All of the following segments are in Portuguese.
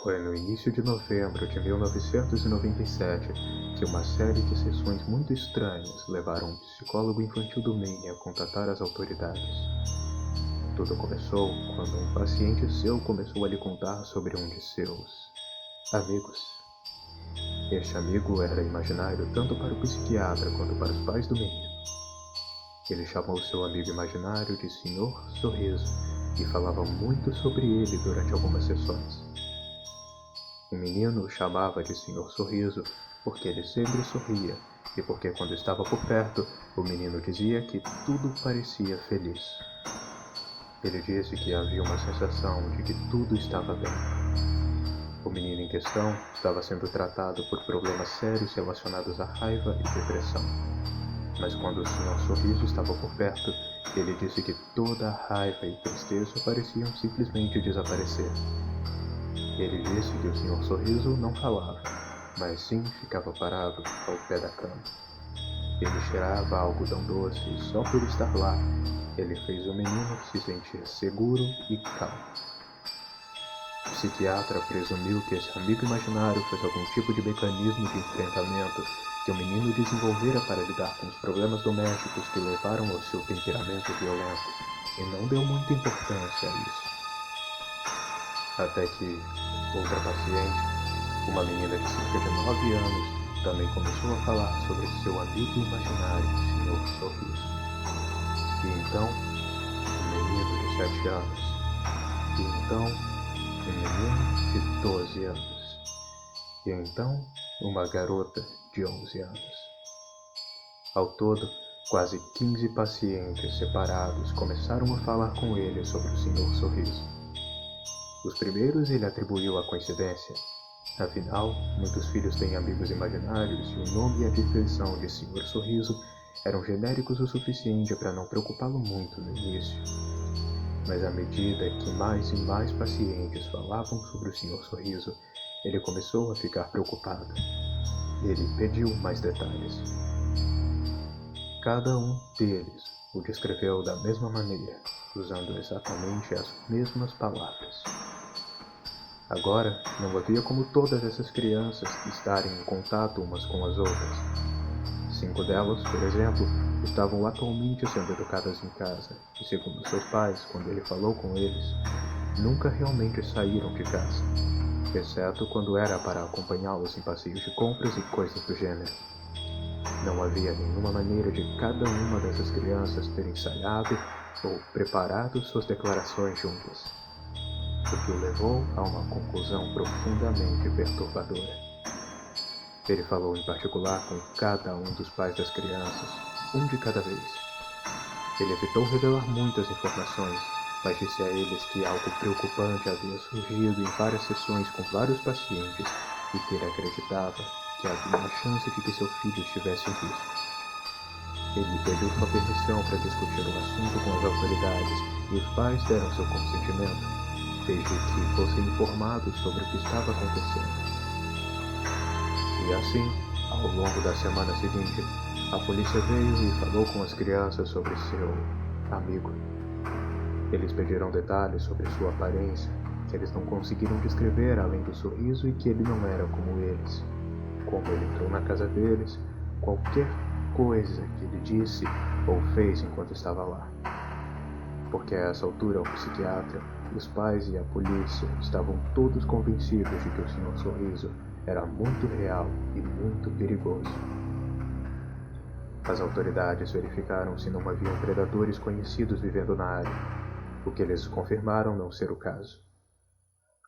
Foi no início de novembro de 1997 que uma série de sessões muito estranhas levaram um psicólogo infantil do Maine a contatar as autoridades. Tudo começou quando um paciente seu começou a lhe contar sobre um de seus amigos. Este amigo era imaginário tanto para o psiquiatra quanto para os pais do menino. Ele chamou seu amigo imaginário de Senhor Sorriso e falava muito sobre ele durante algumas sessões. O menino o chamava de Senhor Sorriso porque ele sempre sorria e porque quando estava por perto, o menino dizia que tudo parecia feliz. Ele disse que havia uma sensação de que tudo estava bem. O menino em questão estava sendo tratado por problemas sérios relacionados à raiva e depressão. Mas quando o Senhor Sorriso estava por perto, ele disse que toda a raiva e tristeza pareciam simplesmente desaparecer. Ele disse que o Senhor Sorriso não falava, mas sim ficava parado ao pé da cama. Ele cheirava algodão doce e só por estar lá, ele fez o menino se sentir seguro e calmo. O psiquiatra presumiu que esse amigo imaginário fosse algum tipo de mecanismo de enfrentamento que o menino desenvolvera para lidar com os problemas domésticos que levaram ao seu temperamento violento, e não deu muita importância a isso. Até que outra paciente, uma menina de cerca de 9 anos, também começou a falar sobre seu amigo imaginário, Senhor Sorriso. E então, um menino de 7 anos. E então, um menino de 12 anos. E então, uma garota de 11 anos. Ao todo, quase 15 pacientes separados começaram a falar com ele sobre o Senhor Sorriso. Os primeiros ele atribuiu à coincidência. Afinal, muitos filhos têm amigos imaginários e o nome e a descrição de Senhor Sorriso eram genéricos o suficiente para não preocupá-lo muito no início. Mas à medida que mais e mais pacientes falavam sobre o Senhor Sorriso, ele começou a ficar preocupado. Ele pediu mais detalhes. Cada um deles o descreveu da mesma maneira, usando exatamente as mesmas palavras. Agora, não havia como todas essas crianças estarem em contato umas com as outras. 5 delas, por exemplo, estavam atualmente sendo educadas em casa, e segundo seus pais, quando ele falou com eles, nunca realmente saíram de casa, exceto quando era para acompanhá-los em passeios de compras e coisas do gênero. Não havia nenhuma maneira de cada uma dessas crianças ter ensaiado ou preparado suas declarações juntas, o que o levou a uma conclusão profundamente perturbadora. Ele falou em particular com cada um dos pais das crianças, um de cada vez. Ele evitou revelar muitas informações, mas disse a eles que algo preocupante havia surgido em várias sessões com vários pacientes e que ele acreditava que havia uma chance de que seu filho estivesse em risco. Ele pediu sua permissão para discutir o assunto com as autoridades e os pais deram seu consentimento, desde que fossem informados sobre o que estava acontecendo. E assim, ao longo da semana seguinte, a polícia veio e falou com as crianças sobre seu amigo. Eles pediram detalhes sobre sua aparência, que eles não conseguiram descrever além do sorriso e que ele não era como eles. Como ele entrou na casa deles, qualquer coisa que ele disse ou fez enquanto estava lá. Porque a essa altura o psiquiatra, os pais e a polícia estavam todos convencidos de que o Senhor Sorriso era muito real e muito perigoso. As autoridades verificaram se não haviam predadores conhecidos vivendo na área, o que eles confirmaram não ser o caso.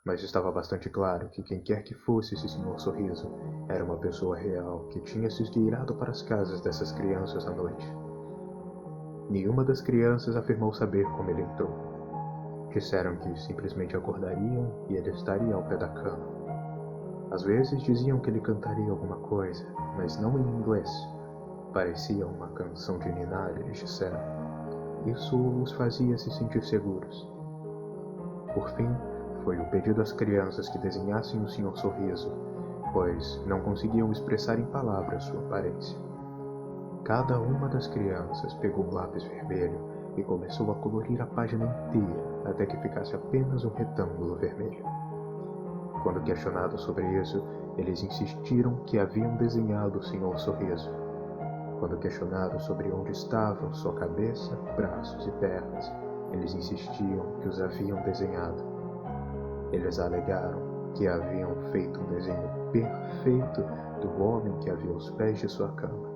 Mas estava bastante claro que quem quer que fosse esse Senhor Sorriso era uma pessoa real que tinha se esgueirado para as casas dessas crianças à noite. Nenhuma das crianças afirmou saber como ele entrou. Disseram que simplesmente acordariam e ele estaria ao pé da cama. Às vezes diziam que ele cantaria alguma coisa, mas não em inglês. Parecia uma canção de ninar, eles disseram. Isso os fazia se sentir seguros. Por fim, foi o pedido às crianças que desenhassem o Senhor Sorriso, pois não conseguiam expressar em palavras sua aparência. Cada uma das crianças pegou um lápis vermelho e começou a colorir a página inteira até que ficasse apenas um retângulo vermelho. Quando questionados sobre isso, eles insistiram que haviam desenhado o Senhor Sorriso. Quando questionados sobre onde estavam sua cabeça, braços e pernas, eles insistiam que os haviam desenhado. Eles alegaram que haviam feito um desenho perfeito do homem que havia aos pés de sua cama.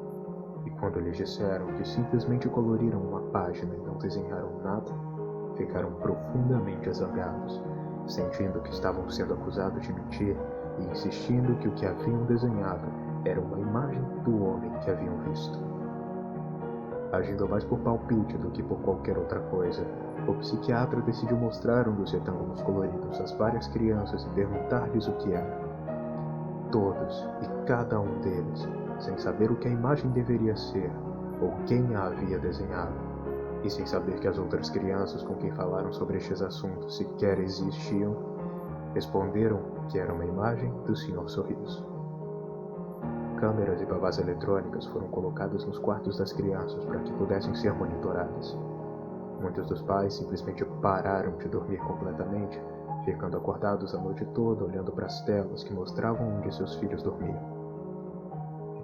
E quando lhes disseram que simplesmente coloriram uma página e não desenharam nada, ficaram profundamente zangados, sentindo que estavam sendo acusados de mentir e insistindo que o que haviam desenhado era uma imagem do homem que haviam visto. Agindo mais por palpite do que por qualquer outra coisa, o psiquiatra decidiu mostrar um dos retângulos coloridos às várias crianças e perguntar-lhes o que era. Todos e cada um deles, sem saber o que a imagem deveria ser ou quem a havia desenhado, e sem saber que as outras crianças com quem falaram sobre estes assuntos sequer existiam, responderam que era uma imagem do Senhor Sorriso. Câmeras e babás eletrônicas foram colocadas nos quartos das crianças para que pudessem ser monitoradas. Muitos dos pais simplesmente pararam de dormir completamente, ficando acordados a noite toda olhando para as telas que mostravam onde seus filhos dormiam.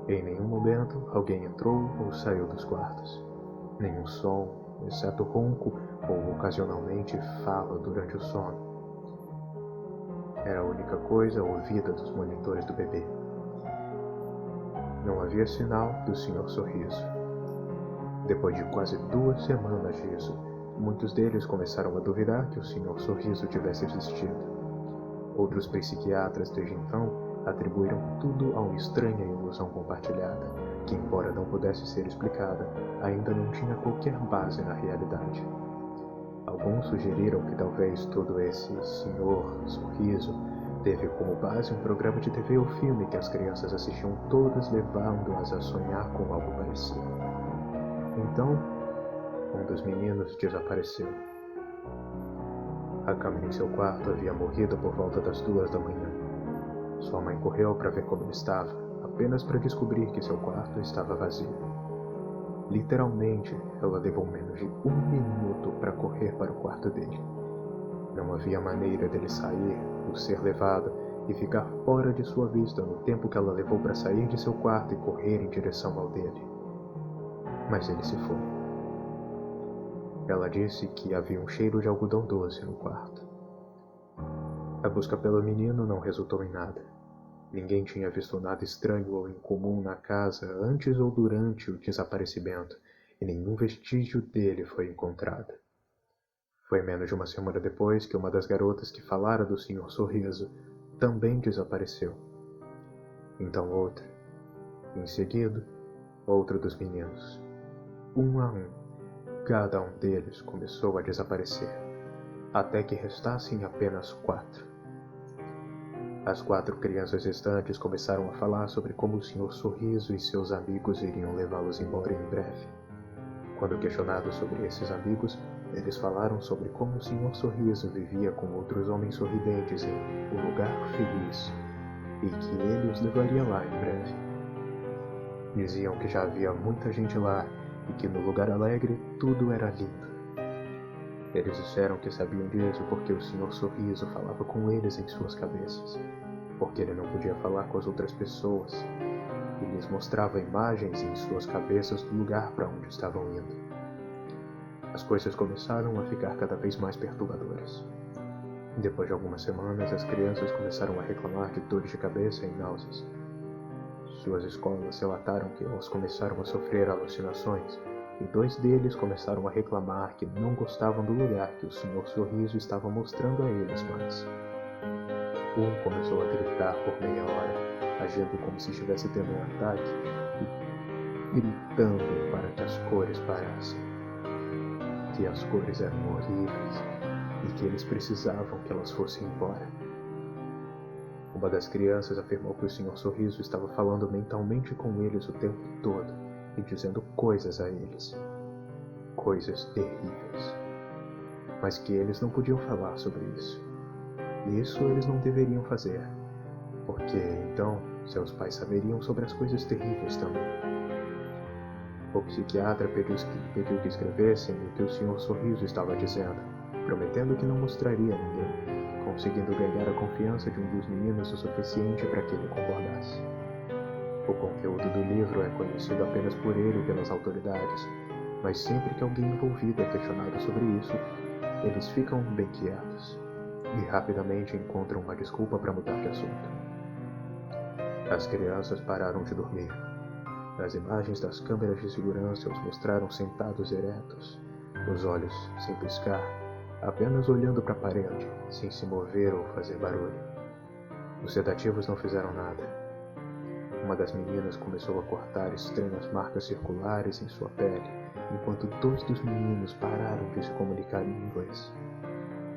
Em nenhum momento alguém entrou ou saiu dos quartos. Nenhum som, exceto ronco ou ocasionalmente fala durante o sono. Era a única coisa ouvida dos monitores do bebê. Não havia sinal do Senhor Sorriso. Depois de quase 2 semanas disso, muitos deles começaram a duvidar que o Senhor Sorriso tivesse existido. Outros psiquiatras, desde então, atribuíram tudo a uma estranha ilusão compartilhada, que, embora não pudesse ser explicada, ainda não tinha qualquer base na realidade. Alguns sugeriram que talvez todo esse Senhor Sorriso teve como base um programa de TV ou filme que as crianças assistiam todas, levando-as a sonhar com algo parecido. Então, um dos meninos desapareceu. A câmera em seu quarto havia morrido por volta das 2 da manhã. Sua mãe correu para ver como ele estava, apenas para descobrir que seu quarto estava vazio. Literalmente, ela levou menos de 1 minuto para correr para o quarto dele. Não havia maneira dele sair ou ser levado e ficar fora de sua vista no tempo que ela levou para sair de seu quarto e correr em direção ao dele. Mas ele se foi. Ela disse que havia um cheiro de algodão doce no quarto. A busca pelo menino não resultou em nada. Ninguém tinha visto nada estranho ou incomum na casa antes ou durante o desaparecimento, e nenhum vestígio dele foi encontrado. Foi menos de 1 semana depois que uma das garotas que falara do Senhor Sorriso também desapareceu. Então outra. Em seguida, outro dos meninos. Um a um, cada um deles começou a desaparecer, até que restassem apenas 4. As 4 crianças restantes começaram a falar sobre como o Senhor Sorriso e seus amigos iriam levá-los embora em breve. Quando questionados sobre esses amigos, eles falaram sobre como o Senhor Sorriso vivia com outros homens sorridentes em um lugar feliz e que ele os levaria lá em breve. Diziam que já havia muita gente lá e que no lugar alegre tudo era lindo. Eles disseram que sabiam disso porque o Senhor Sorriso falava com eles em suas cabeças, porque ele não podia falar com as outras pessoas, e lhes mostrava imagens em suas cabeças do lugar para onde estavam indo. As coisas começaram a ficar cada vez mais perturbadoras. Depois de algumas semanas, as crianças começaram a reclamar de dores de cabeça e náuseas. Suas escolas relataram que elas começaram a sofrer alucinações, e 2 deles começaram a reclamar que não gostavam do lugar que o Senhor Sorriso estava mostrando a eles mais. Um começou a gritar por meia hora, agindo como se estivesse tendo um ataque, e gritando para que as cores parassem. Que as cores eram horríveis e que eles precisavam que elas fossem embora. Uma das crianças afirmou que o Senhor Sorriso estava falando mentalmente com eles o tempo todo e dizendo coisas a eles. Coisas terríveis. Mas que eles não podiam falar sobre isso. Isso eles não deveriam fazer, porque então seus pais saberiam sobre as coisas terríveis também. O psiquiatra pediu que escrevessem o que o Senhor Sorriso estava dizendo, prometendo que não mostraria a ninguém, conseguindo ganhar a confiança de um dos meninos o suficiente para que ele concordasse. O conteúdo do livro é conhecido apenas por ele e pelas autoridades, mas sempre que alguém envolvido é questionado sobre isso, eles ficam bem quietos e rapidamente encontram uma desculpa para mudar de assunto. As crianças pararam de dormir. As imagens das câmeras de segurança os mostraram sentados eretos, os olhos sem piscar, apenas olhando para a parede, sem se mover ou fazer barulho. Os sedativos não fizeram nada. Uma das meninas começou a cortar estranhas marcas circulares em sua pele, enquanto 2 dos meninos pararam de se comunicar em inglês.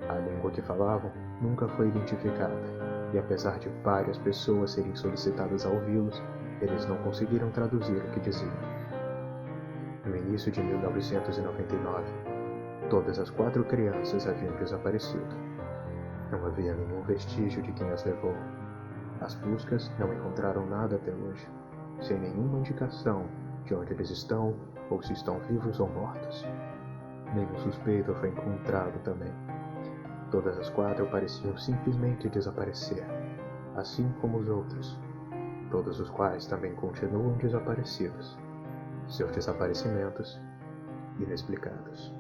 A língua que falavam nunca foi identificada, e apesar de várias pessoas serem solicitadas a ouvi-los, eles não conseguiram traduzir o que diziam. No início de 1999, todas as 4 crianças haviam desaparecido. Não havia nenhum vestígio de quem as levou. As buscas não encontraram nada até hoje, sem nenhuma indicação de onde eles estão ou se estão vivos ou mortos. Nenhum suspeito foi encontrado também. Todas as 4 pareciam simplesmente desaparecer, assim como os outros, todos os quais também continuam desaparecidos. Seus desaparecimentos inexplicados.